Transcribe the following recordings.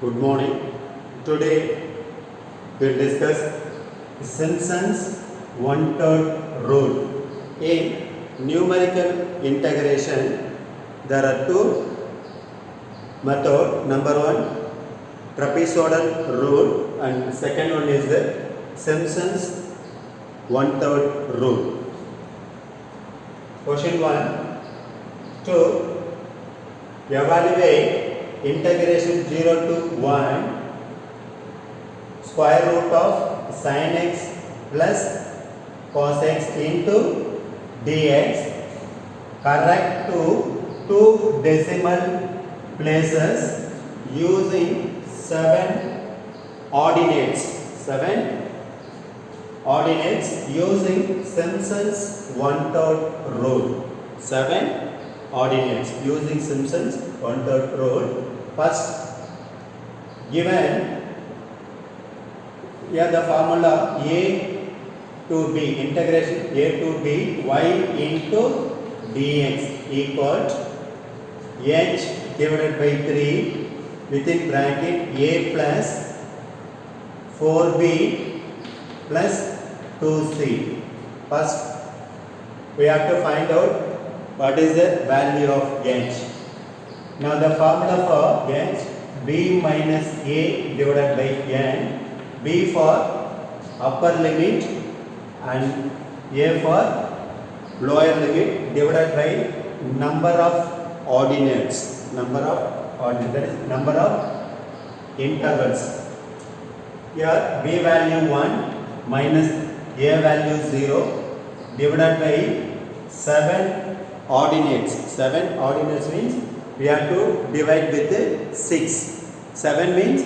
Good morning. Today we'll discuss Simpson's one-third rule. In numerical integration, there are two methods. Number one, trapezoidal rule, and second one is the Simpson's one-third rule. Question 1. To evaluate integration 0 to 1 square root of sin x plus cos x into dx, correct to two decimal places using 7 ordinates using Simpson's one-third rule. 7 ordinates using Simpson's one-third rule. First, given here the formula a to b, integration a to b y into dx equal h divided by 3 within bracket a plus 4b plus 2c. First, we have to find out what is the value of h. Now the formula for h, b minus a divided by n, b for upper limit and a for lower limit divided by number of ordinates, that is number of intervals. Here b value 1 minus a value 0 divided by 7 ordinates. 7 ordinates means we have to divide with 6. 7 means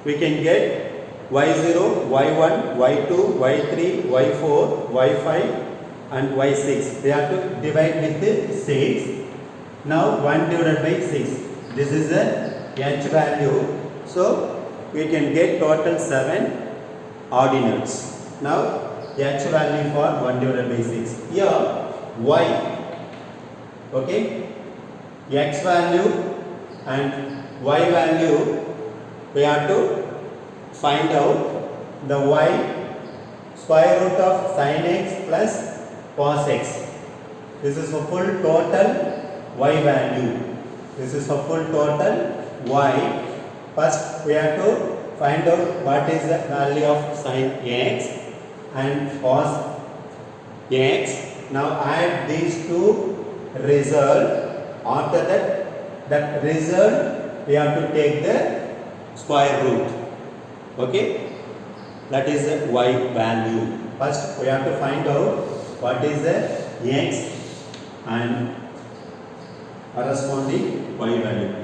we can get y0, y1, y2, y3, y4, y5 and y6. We have to divide with 6. Now 1 divided by 6. This is the h value. So we can get total 7 ordinates. Now h value for 1 divided by 6. Here y, okay, x value and y value, we have to find out the y square root of sin x plus cos x. This is a full total y value. This is a full total y. First we have to find out what is the value of sin x and cos x. Now add these two result. After that result we have to take the square root. Okay, that is the y value. First we have to find out what is the x and corresponding y value.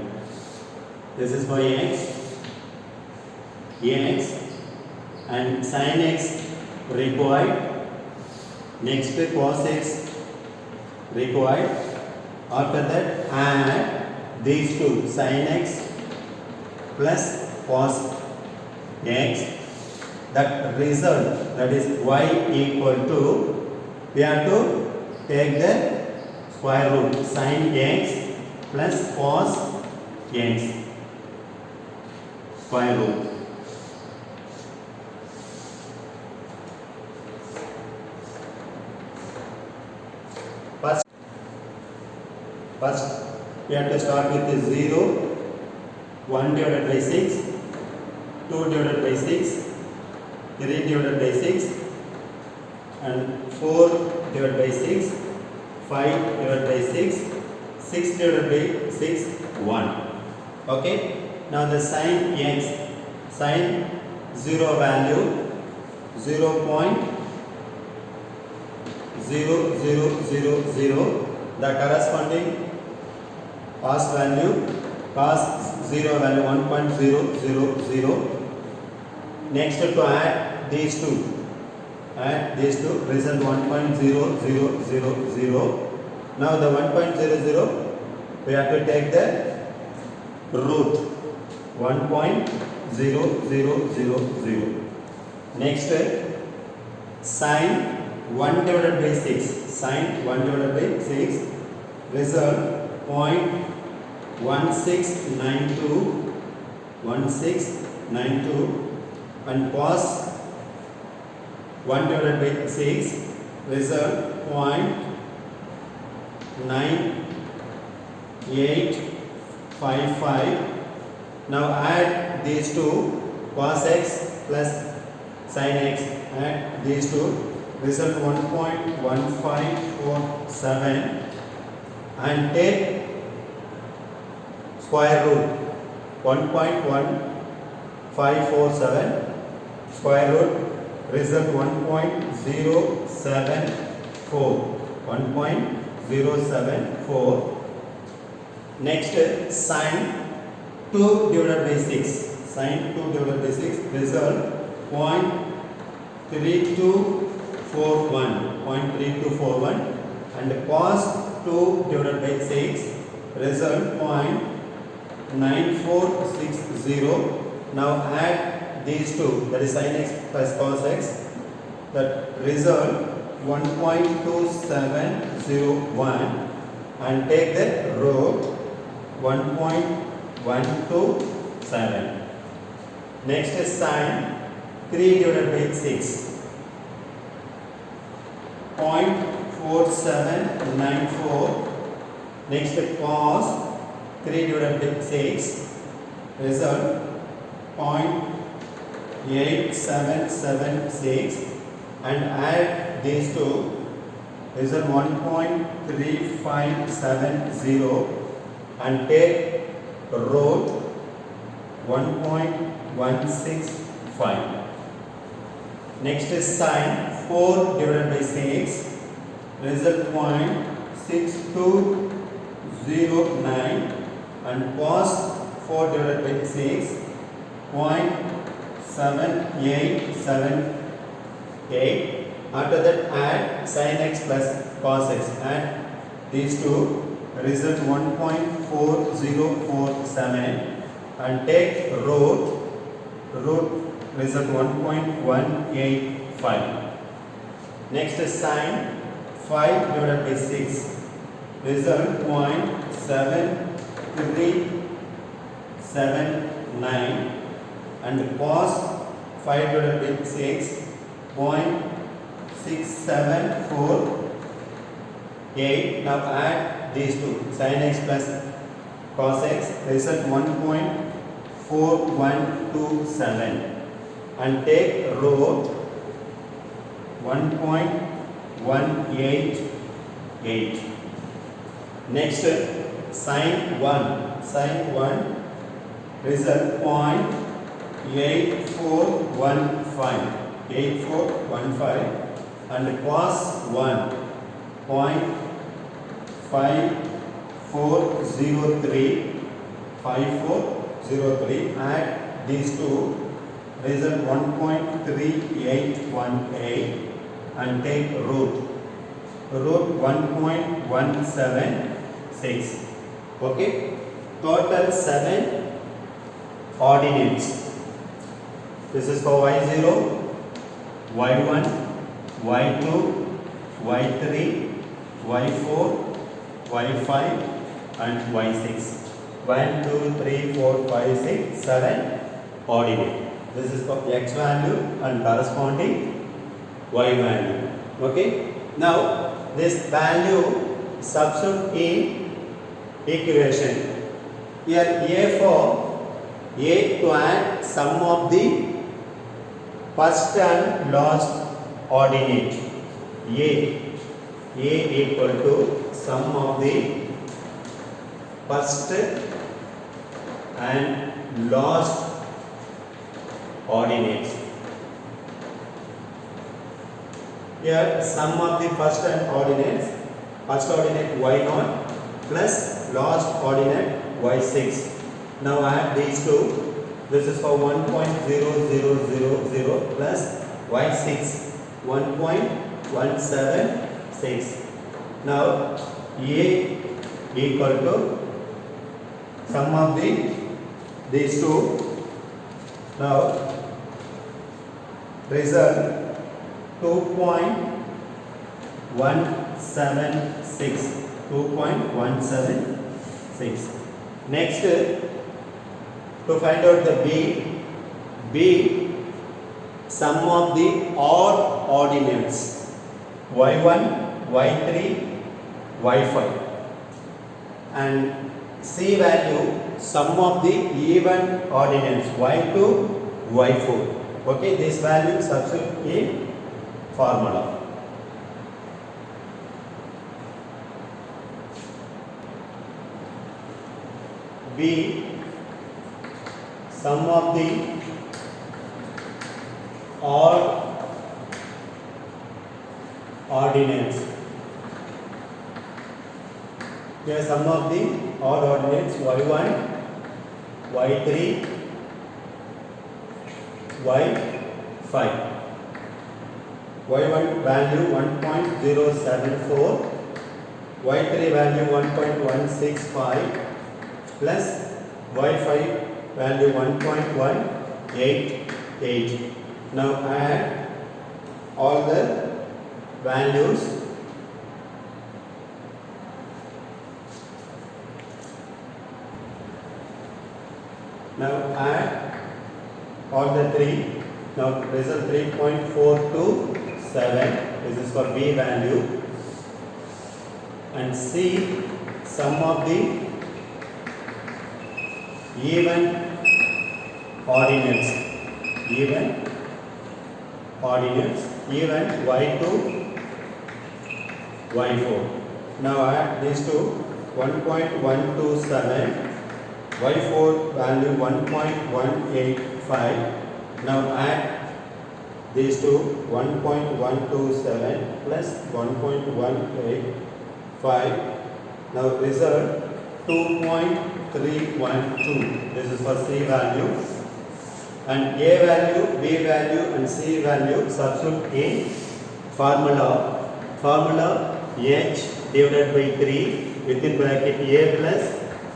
This is for x and sin x required. Next cos x required. After that add these two, sin x plus cos x. That result, that is y equal to, we have to take the square root, sin x plus cos x square root. First, we have to start with 0, 1 divided by 6, 2 divided by 6, 3 divided by 6, and 4 divided by 6, 5 divided by 6, 6 divided by 6, 1. Okay. Now the sin x, sin 0 value 0.0000, the corresponding cos value, cos 0 value 1.000. Next to add these two, result 1.0000. Now the 1.00 we have to take the root 1.0000. Next sin 1 divided by 6, sin 1 divided by 6, result 0.1692 1692 and cos 1 divided by 6 result 0.9855. Now add these two, cos x plus sin x, add these two, result 1.1547 and take square root 1.1547 square root, result 1.074. 1.074. Next sin 2 divided by 6, sin 2 divided by 6 result 0.3241, 0.3241 and cos 2 divided by 6 result 0.9460. Now add these two, that is sin x plus cos x, that result 1.2701 and take the root 1.127. Next is sin 3 divided by 6, 0.4794. Next cos 3 divided by 6 result 0.8776 and add these two, result 1.3570 and take root 1.165. Next is sin 4 divided by 6 result 0.6209 and cos 4 divided by 6 0.7878. After that add sin x plus cos x, add these two, result 1.4047 and take root result 1.185. Next is sin 5 divided by 6 result 0.7379 and cos 5 divided by 6 0.6748. Now add these two, sin x plus cos x result 1.4127 and take root 1.188. Next sin 1 result 0.8415 and cos 1 0.5403 add these two, result 1.3818 and take root 1.176. Okay, total 7 ordinates. This is for y0, y1, y2, y3, y4, y5 and y6. 1, 2, 3, 4, 5, 6, 7 ordinate. This is for x value and corresponding y value. Okay. Now this value substitute in equation. Here A to add sum of the first and last ordinate. A equal to sum of the first and last ordinates. Here sum of the first and ordinates, first ordinate y0 plus last ordinate y6. Now add these two. This is for 1.0000 plus y6 1.176. Now A equal to sum of these two. Now result 2.176. Next To find out the B sum of the odd ordinates y1, y3, y5, and C value sum of the even ordinates y2, y4. Okay, this value substitute in formula. B sum of the odd ordinates. Here sum of the odd ordinates y1, y3, y5. y1 value 1.074, y3 value 1.165 plus y5 value 1.188. Now add all the values. Now add all the three. Now result 3.427. This is for B value. And C sum of the even ordinates, even y2, y4. Now add these two, 1.127, y4 value 1.185. Now add these two, 1.127 plus 1.185. Now result 2.312. This is for C value. And A value, B value and C value substitute in formula. Formula H divided by 3 within bracket A plus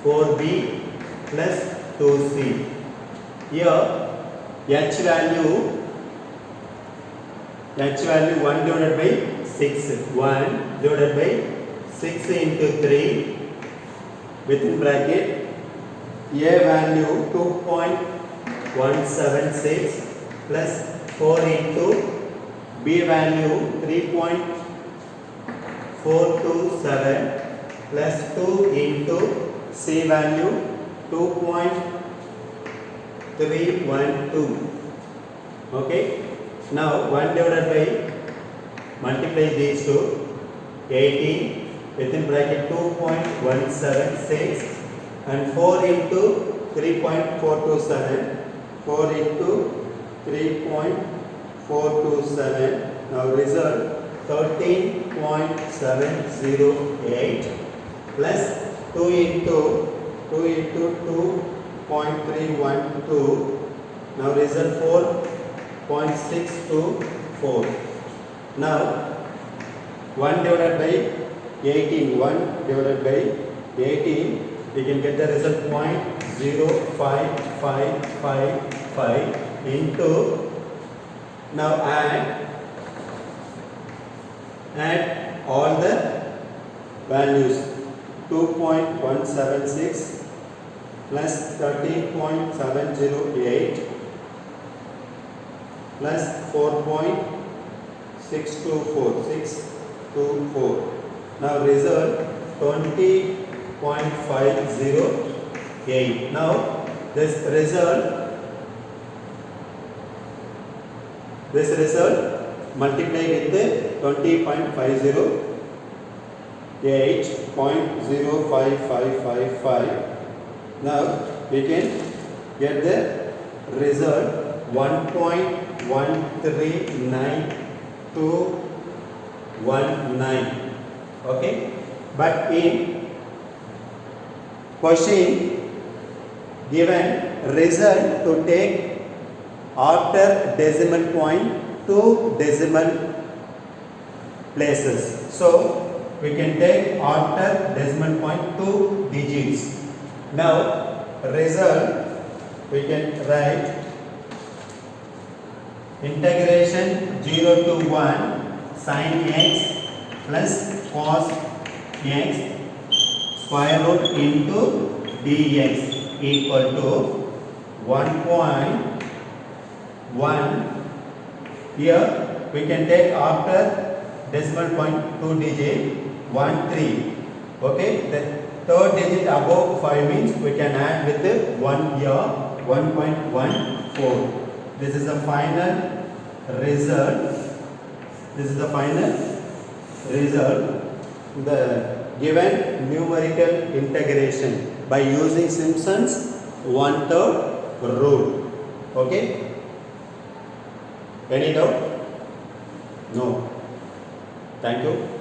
4B plus 2C. Here H value 1 divided by 6. 1 divided by 6 into 3 within bracket A value 2.176 plus 4 into B value 3.427 plus 2 into C value 2.312. Okay. Now 1 divided by, multiply these two, 18 within bracket 2.176 and 4 into 3.427, 4 into 3.427. Now result 13.708 plus 2 into 2.312. Now result 4.624. Now 1 divided by 18, 1 divided by 18, we can get the result 0.0555 into, now add all the values, 2.176 plus 13.708 plus 4.624. Now result 20.508. Now this result multiply with the 20.508, 0.05555. Now we can get the result 1.13919. Okay, but in question given result to take after decimal point 2 decimal places. So we can take after decimal point 2 digits. Now result we can write integration 0 to 1 sin x plus cos x square root into dx equal to 1.1. Here we can take after decimal point 2 digit 1 3. Okay, the third digit above 5 means we can add with the 1 here 1.14. This is the final result. This is the final result. The given numerical integration by using Simpson's 1/3 rule. Okay. Any doubt? No. Thank you.